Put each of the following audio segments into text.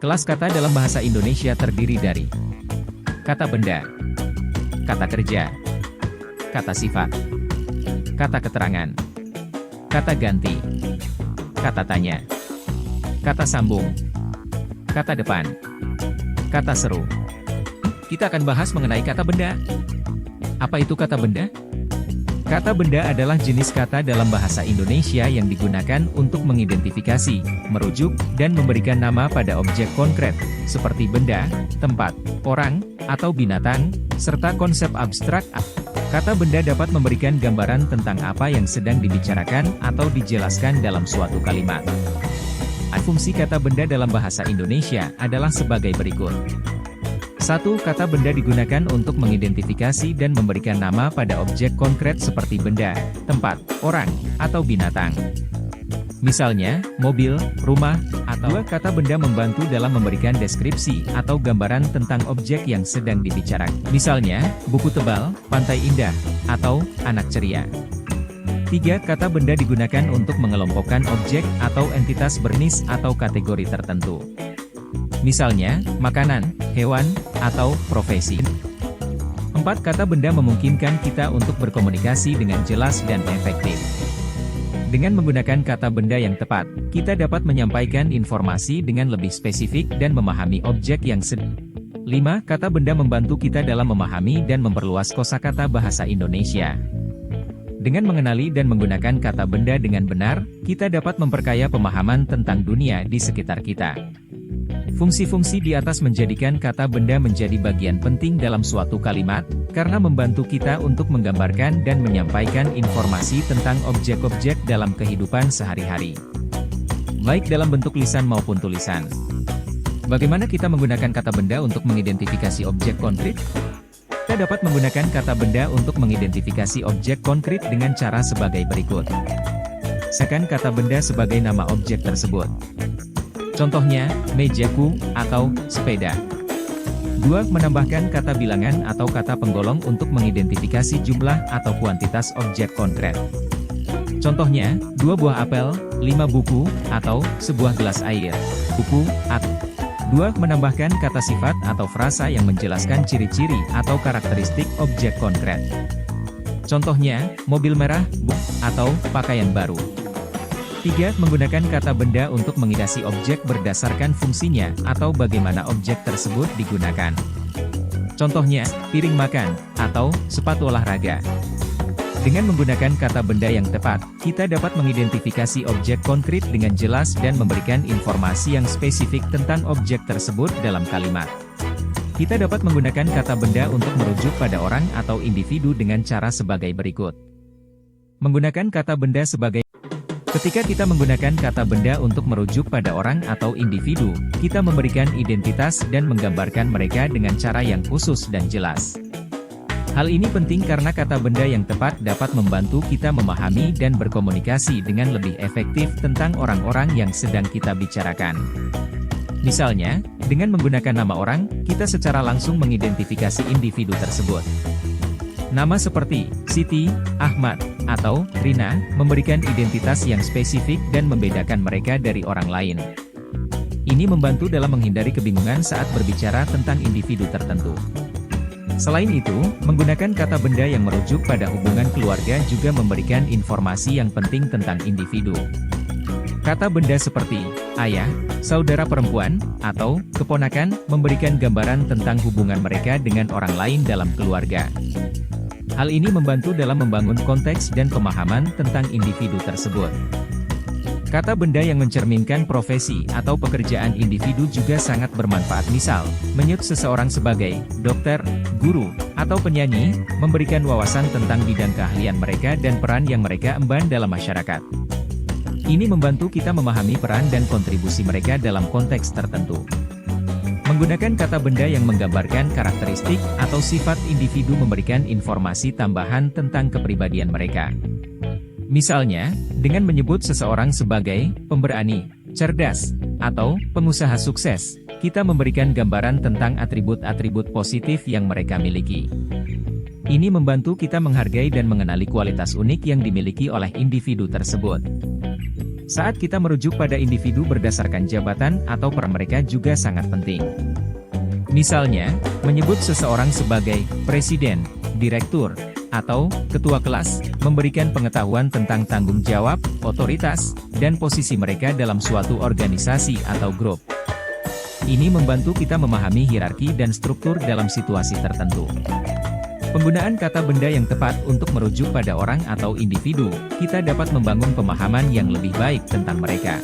Kelas kata dalam bahasa Indonesia terdiri dari kata benda, kata kerja, kata sifat, kata keterangan, kata ganti, kata tanya, kata sambung, kata depan, kata seru. Kita akan bahas mengenai kata benda. Apa itu kata benda? Kata benda adalah jenis kata dalam bahasa Indonesia yang digunakan untuk mengidentifikasi, merujuk, dan memberikan nama pada objek konkret, seperti benda, tempat, orang, atau binatang, serta konsep abstrak. Kata benda dapat memberikan gambaran tentang apa yang sedang dibicarakan atau dijelaskan dalam suatu kalimat. Fungsi kata benda dalam bahasa Indonesia adalah sebagai berikut. 1. Kata benda digunakan untuk mengidentifikasi dan memberikan nama pada objek konkret seperti benda, tempat, orang, atau binatang. Misalnya, mobil, rumah, atau 2. Kata benda membantu dalam memberikan deskripsi atau gambaran tentang objek yang sedang dibicarakan. Misalnya, buku tebal, pantai indah, atau anak ceria. 3. Kata benda digunakan untuk mengelompokkan objek atau entitas bernis atau kategori tertentu. Misalnya, makanan, hewan, atau profesi. 4. Kata benda memungkinkan kita untuk berkomunikasi dengan jelas dan efektif. Dengan menggunakan kata benda yang tepat, kita dapat menyampaikan informasi dengan lebih spesifik dan memahami objek yang 5. Kata benda membantu kita dalam memahami dan memperluas kosakata bahasa Indonesia. Dengan mengenali dan menggunakan kata benda dengan benar, kita dapat memperkaya pemahaman tentang dunia di sekitar kita. Fungsi-fungsi di atas menjadikan kata benda menjadi bagian penting dalam suatu kalimat, karena membantu kita untuk menggambarkan dan menyampaikan informasi tentang objek-objek dalam kehidupan sehari-hari, baik dalam bentuk lisan maupun tulisan. Bagaimana kita menggunakan kata benda untuk mengidentifikasi objek konkret? Kita dapat menggunakan kata benda untuk mengidentifikasi objek konkret dengan cara sebagai berikut. Sekan kata benda sebagai nama objek tersebut. Contohnya, mejaku, atau sepeda. 2. Menambahkan kata bilangan atau kata penggolong untuk mengidentifikasi jumlah atau kuantitas objek konkret. Contohnya, 2 buah apel, 5 buku, atau sebuah gelas air. Buku, atau 2. Menambahkan kata sifat atau frasa yang menjelaskan ciri-ciri atau karakteristik objek konkret. Contohnya, mobil merah, atau pakaian baru. 3. Menggunakan kata benda untuk mengindikasi objek berdasarkan fungsinya atau bagaimana objek tersebut digunakan. Contohnya, piring makan, atau sepatu olahraga. Dengan menggunakan kata benda yang tepat, kita dapat mengidentifikasi objek konkret dengan jelas dan memberikan informasi yang spesifik tentang objek tersebut dalam kalimat. Kita dapat menggunakan kata benda untuk merujuk pada orang atau individu dengan cara sebagai berikut. Menggunakan kata benda sebagai Ketika kita menggunakan kata benda untuk merujuk pada orang atau individu, kita memberikan identitas dan menggambarkan mereka dengan cara yang khusus dan jelas. Hal ini penting karena kata benda yang tepat dapat membantu kita memahami dan berkomunikasi dengan lebih efektif tentang orang-orang yang sedang kita bicarakan. Misalnya, dengan menggunakan nama orang, kita secara langsung mengidentifikasi individu tersebut. Nama seperti Siti, Ahmad, atau Rina, memberikan identitas yang spesifik dan membedakan mereka dari orang lain. Ini membantu dalam menghindari kebingungan saat berbicara tentang individu tertentu. Selain itu, menggunakan kata benda yang merujuk pada hubungan keluarga juga memberikan informasi yang penting tentang individu. Kata benda seperti ayah, saudara perempuan, atau keponakan memberikan gambaran tentang hubungan mereka dengan orang lain dalam keluarga. Hal ini membantu dalam membangun konteks dan pemahaman tentang individu tersebut. Kata benda yang mencerminkan profesi atau pekerjaan individu juga sangat bermanfaat. Misal, menyebut seseorang sebagai dokter, guru, atau penyanyi, memberikan wawasan tentang bidang keahlian mereka dan peran yang mereka emban dalam masyarakat. Ini membantu kita memahami peran dan kontribusi mereka dalam konteks tertentu. Menggunakan kata benda yang menggambarkan karakteristik atau sifat individu memberikan informasi tambahan tentang kepribadian mereka. Misalnya, dengan menyebut seseorang sebagai pemberani, cerdas, atau pengusaha sukses, kita memberikan gambaran tentang atribut-atribut positif yang mereka miliki. Ini membantu kita menghargai dan mengenali kualitas unik yang dimiliki oleh individu tersebut. Saat kita merujuk pada individu berdasarkan jabatan atau peran mereka juga sangat penting. Misalnya, menyebut seseorang sebagai presiden, direktur, atau ketua kelas, memberikan pengetahuan tentang tanggung jawab, otoritas, dan posisi mereka dalam suatu organisasi atau grup. Ini membantu kita memahami hierarki dan struktur dalam situasi tertentu. Penggunaan kata benda yang tepat untuk merujuk pada orang atau individu, kita dapat membangun pemahaman yang lebih baik tentang mereka.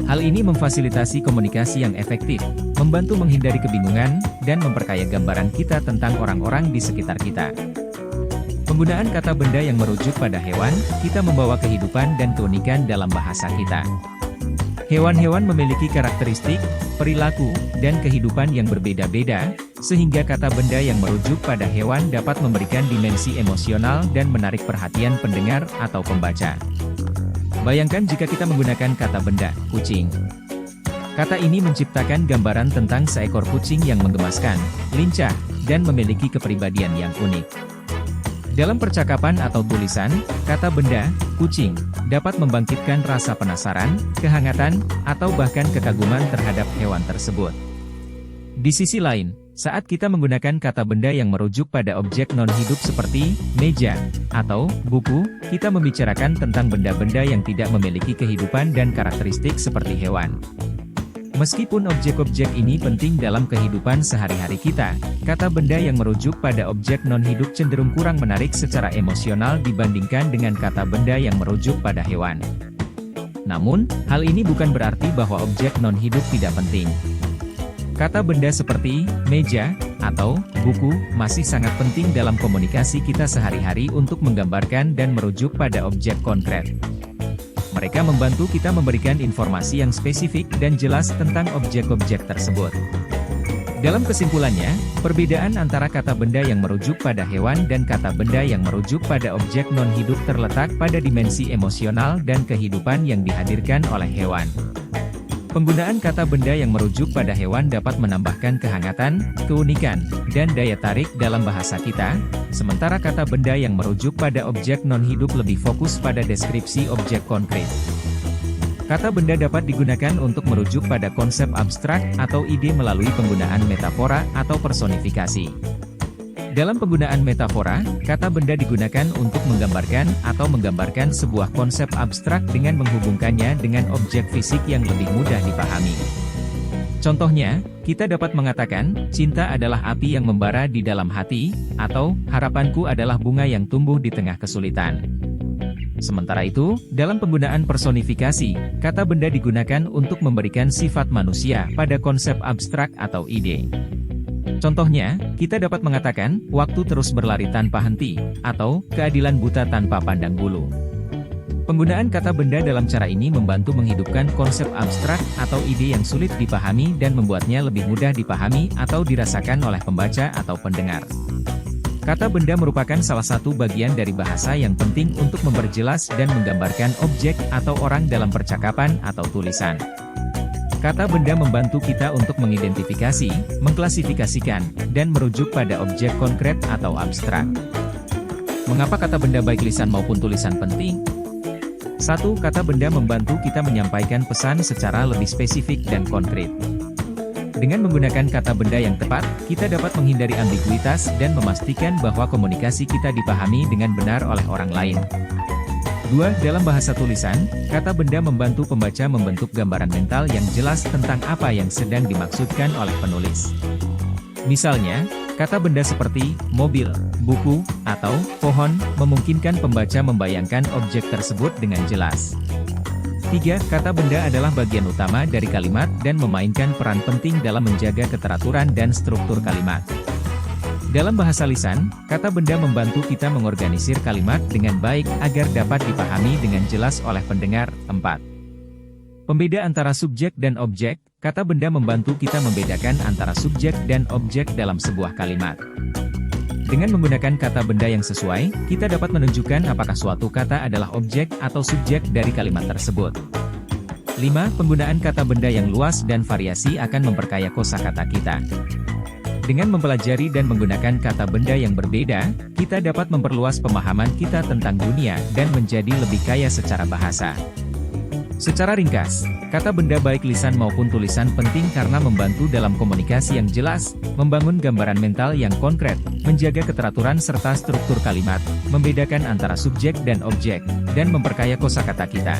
Hal ini memfasilitasi komunikasi yang efektif, membantu menghindari kebingungan, dan memperkaya gambaran kita tentang orang-orang di sekitar kita. Penggunaan kata benda yang merujuk pada hewan, kita membawa kehidupan dan keunikan dalam bahasa kita. Hewan-hewan memiliki karakteristik, perilaku, dan kehidupan yang berbeda-beda, sehingga kata benda yang merujuk pada hewan dapat memberikan dimensi emosional dan menarik perhatian pendengar atau pembaca. Bayangkan jika kita menggunakan kata benda, kucing. Kata ini menciptakan gambaran tentang seekor kucing yang menggemaskan, lincah, dan memiliki kepribadian yang unik. Dalam percakapan atau tulisan, kata benda, kucing, dapat membangkitkan rasa penasaran, kehangatan, atau bahkan kekaguman terhadap hewan tersebut. Di sisi lain, saat kita menggunakan kata benda yang merujuk pada objek non-hidup seperti meja atau buku, kita membicarakan tentang benda-benda yang tidak memiliki kehidupan dan karakteristik seperti hewan. Meskipun objek-objek ini penting dalam kehidupan sehari-hari kita, kata benda yang merujuk pada objek non-hidup cenderung kurang menarik secara emosional dibandingkan dengan kata benda yang merujuk pada hewan. Namun, hal ini bukan berarti bahwa objek non-hidup tidak penting. Kata benda seperti meja atau buku masih sangat penting dalam komunikasi kita sehari-hari untuk menggambarkan dan merujuk pada objek konkret. Mereka membantu kita memberikan informasi yang spesifik dan jelas tentang objek-objek tersebut. Dalam kesimpulannya, perbedaan antara kata benda yang merujuk pada hewan dan kata benda yang merujuk pada objek non-hidup terletak pada dimensi emosional dan kehidupan yang dihadirkan oleh hewan. Penggunaan kata benda yang merujuk pada hewan dapat menambahkan kehangatan, keunikan, dan daya tarik dalam bahasa kita, sementara kata benda yang merujuk pada objek non-hidup lebih fokus pada deskripsi objek konkret. Kata benda dapat digunakan untuk merujuk pada konsep abstrak atau ide melalui penggunaan metafora atau personifikasi. Dalam penggunaan metafora, kata benda digunakan untuk menggambarkan sebuah konsep abstrak dengan menghubungkannya dengan objek fisik yang lebih mudah dipahami. Contohnya, kita dapat mengatakan, cinta adalah api yang membara di dalam hati, atau, harapanku adalah bunga yang tumbuh di tengah kesulitan. Sementara itu, dalam penggunaan personifikasi, kata benda digunakan untuk memberikan sifat manusia pada konsep abstrak atau ide. Contohnya, kita dapat mengatakan, waktu terus berlari tanpa henti, atau, keadilan buta tanpa pandang bulu. Penggunaan kata benda dalam cara ini membantu menghidupkan konsep abstrak atau ide yang sulit dipahami dan membuatnya lebih mudah dipahami atau dirasakan oleh pembaca atau pendengar. Kata benda merupakan salah satu bagian dari bahasa yang penting untuk memperjelas dan menggambarkan objek atau orang dalam percakapan atau tulisan. Kata benda membantu kita untuk mengidentifikasi, mengklasifikasikan, dan merujuk pada objek konkret atau abstrak. Mengapa kata benda baik lisan maupun tulisan penting? 1. Kata benda membantu kita menyampaikan pesan secara lebih spesifik dan konkret. Dengan menggunakan kata benda yang tepat, kita dapat menghindari ambiguitas dan memastikan bahwa komunikasi kita dipahami dengan benar oleh orang lain. 2. Dalam bahasa tulisan, kata benda membantu pembaca membentuk gambaran mental yang jelas tentang apa yang sedang dimaksudkan oleh penulis. Misalnya, kata benda seperti mobil, buku, atau pohon memungkinkan pembaca membayangkan objek tersebut dengan jelas. 3. Kata benda adalah bagian utama dari kalimat dan memainkan peran penting dalam menjaga keteraturan dan struktur kalimat. Dalam bahasa lisan, kata benda membantu kita mengorganisir kalimat dengan baik agar dapat dipahami dengan jelas oleh pendengar. 4. Pembeda antara subjek dan objek, kata benda membantu kita membedakan antara subjek dan objek dalam sebuah kalimat. Dengan menggunakan kata benda yang sesuai, kita dapat menunjukkan apakah suatu kata adalah objek atau subjek dari kalimat tersebut. 5. Penggunaan kata benda yang luas dan variasi akan memperkaya kosakata kita. Dengan mempelajari dan menggunakan kata benda yang berbeda, kita dapat memperluas pemahaman kita tentang dunia dan menjadi lebih kaya secara bahasa. Secara ringkas, kata benda baik lisan maupun tulisan penting karena membantu dalam komunikasi yang jelas, membangun gambaran mental yang konkret, menjaga keteraturan serta struktur kalimat, membedakan antara subjek dan objek, dan memperkaya kosakata kita.